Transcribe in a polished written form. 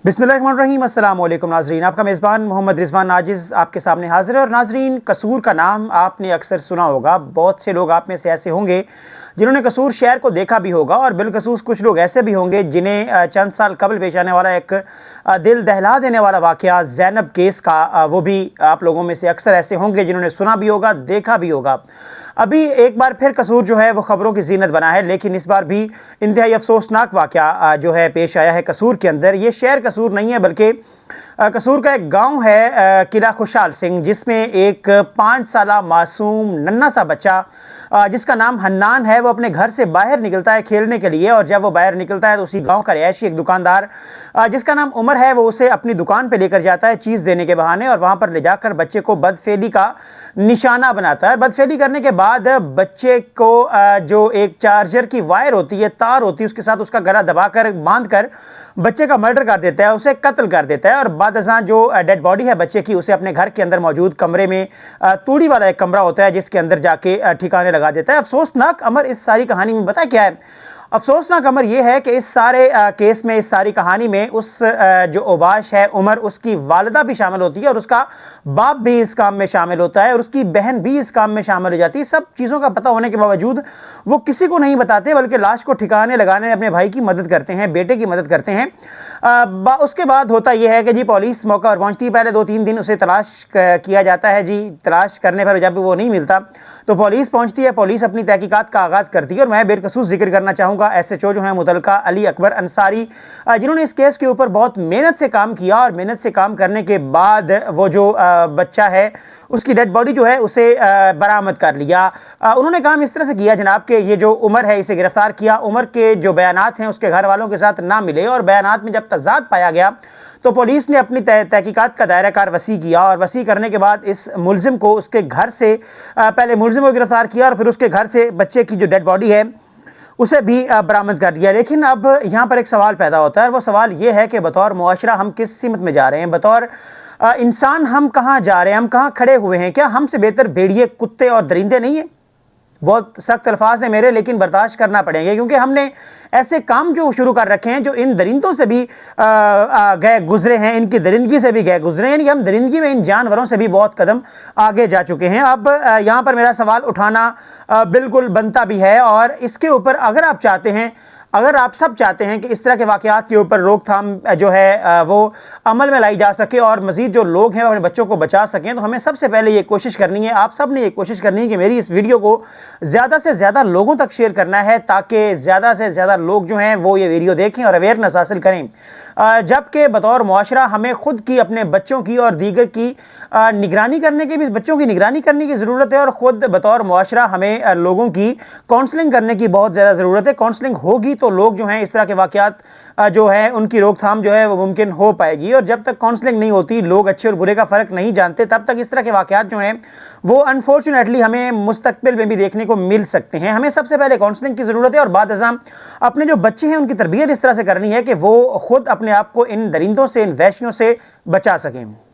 बिस्मिल्लाहिर्रहमानिर्रहीम। अस्सलाम वालेकुम नाजरीन, आपका मेज़बान मोहम्मद रिजवान नाजिज़ आपके सामने हाजिर है। और नाजरीन, कसूर का नाम आपने अक्सर सुना होगा। बहुत से लोग आप में से ऐसे होंगे जिन्होंने कसूर शहर को देखा भी होगा, और बिलखसूस कुछ लोग ऐसे भी होंगे जिन्हें चंद साल कबल पेश आने वाला एक दिल दहला देने वाला वाक़या ज़ैनब केस का, वो भी आप लोगों में से अक्सर ऐसे होंगे जिन्होंने सुना भी होगा, देखा भी होगा। अभी एक बार फिर कसूर जो है वो खबरों की जीनत बना है, लेकिन इस बार भी इंतहाई अफसोसनाक वाक़या जो है पेश आया है कसूर के अंदर। ये शहर कसूर नहीं है, बल्कि कसूर का एक गांव है किला खुशहाल सिंह, जिसमें एक 5 साला मासूम नन्हा सा बच्चा जिसका नाम हन्नान है, वो अपने घर से बाहर निकलता है खेलने के लिए। और जब वो बाहर निकलता है तो उसी गांव का रिहायशी एक दुकानदार जिसका नाम उमर है, वो उसे अपनी दुकान पे लेकर जाता है चीज़ देने के बहाने, और वहाँ पर ले जाकर बच्चे को बदफेली का निशाना बनाता है। बदफेली करने के बाद बच्चे को जो एक चार्जर की वायर होती है, तार होती है, उसके साथ उसका गला दबाकर बांध कर बच्चे का मर्डर कर देता है, उसे कत्ल कर देता है। और बाद अज़ां जो डेड बॉडी है बच्चे की, उसे अपने घर के अंदर मौजूद कमरे में, तूड़ी वाला एक कमरा होता है जिसके अंदर जाके ठिकाने लगा देता है। अफसोसनाक अमर इस सारी कहानी में पता क्या है? अफसोसनाक अमर यह है कि इस सारे केस में, इस सारी कहानी में उस जो ओबाश है उमर, उसकी वालिदा भी शामिल होती है, और उसका बाप भी इस काम में शामिल होता है, और उसकी बहन भी इस काम में शामिल हो जाती है। सब चीज़ों का पता होने के बावजूद वो किसी को नहीं बताते, बल्कि लाश को ठिकाने लगाने में अपने भाई की मदद करते हैं, बेटे की मदद करते हैं। उसके बाद होता यह है कि जी पुलिस मौका पर पहुंचती है। पहले 2-3 दिन उसे तलाश किया जाता है जी। तलाश करने पर जब वो नहीं मिलता तो पुलिस पहुंचती है, पुलिस अपनी तहकीकात का आगाज़ करती है। और मैं बेखसूस जिक्र करना चाहूँगा SHO जो हैं मुतलका अली अकबर अंसारी, जिन्होंने इस केस के ऊपर बहुत मेहनत से काम किया, और मेहनत से काम करने के बाद वो जो बच्चा है उसकी डेड बॉडी जो है उसे बरामद कर लिया। उन्होंने काम इस तरह से किया जनाब कि ये जो उमर है इसे गिरफ्तार किया। उमर के जो बयानात हैं उसके घर वालों के साथ ना मिले, और बयानात में जब तजाद पाया गया तो पुलिस ने अपनी तहकीकात का दायरा कार वसी किया, और वसी करने के बाद इस मुलजिम को उसके घर से, पहले मुलजिम को गिरफ्तार किया और फिर उसके घर से बच्चे की जो डेड बॉडी है उसे भी बरामद कर दिया। लेकिन अब यहाँ पर एक सवाल पैदा होता है, वो सवाल ये है कि बतौर मुआशरा हम किस सिमत में जा रहे हैं, बतौर इंसान हम कहाँ जा रहे हैं, हम कहाँ खड़े हुए हैं? क्या हमसे बेहतर भेड़िए, कुत्ते और दरिंदे नहीं हैं? बहुत सख्त अल्फाज है मेरे, लेकिन बर्दाश्त करना पड़ेंगे, क्योंकि हमने ऐसे काम जो शुरू कर रखे हैं जो इन दरिंदों से भी गए गुजरे हैं, इनकी दरिंदगी से भी गए गुजरे हैं। यानी कि हम दरिंदगी में इन जानवरों से भी बहुत कदम आगे जा चुके हैं। अब यहाँ पर मेरा सवाल उठाना बिल्कुल बनता भी है, और इसके ऊपर अगर आप सब चाहते हैं कि इस तरह के वाक़यात के ऊपर रोकथाम जो है वो अमल में लाई जा सके, और मज़ीद जो लोग हैं वो अपने बच्चों को बचा सकें, तो हमें सबसे पहले ये कोशिश करनी है, आप सब ने ये कोशिश करनी है कि मेरी इस वीडियो को ज़्यादा से ज़्यादा लोगों तक शेयर करना है, ताकि ज़्यादा से ज़्यादा लोग जो हैं वो ये वीडियो देखें और अवेयरनेस हासिल करें। जबकि बतौर मुआशरा हमें खुद की, अपने बच्चों की और दीगर की निगरानी करने की भी, बच्चों की निगरानी करने की ज़रूरत है, और ख़ुद बतौर मुआशरा हमें लोगों की काउंसलिंग करने की बहुत ज़्यादा ज़रूरत है। काउंसलिंग होगी तो लोग जो हैं इस तरह के वाक़यात जो है उनकी रोकथाम जो है वो मुमकिन हो पाएगी, और जब तक काउंसलिंग नहीं होती, लोग अच्छे और बुरे का फ़र्क नहीं जानते, तब तक इस तरह के वाक़यात जो हैं वो अनफॉर्चुनेटली हमें मुस्तकबिल में भी देखने को मिल सकते हैं। हमें सबसे पहले काउंसलिंग की ज़रूरत है, और बाद अज़ाम अपने जो बच्चे हैं उनकी तरबियत इस तरह से करनी है कि वो ख़ुद अपने आप को इन दरिंदों से, इन वहशियों से बचा सकें।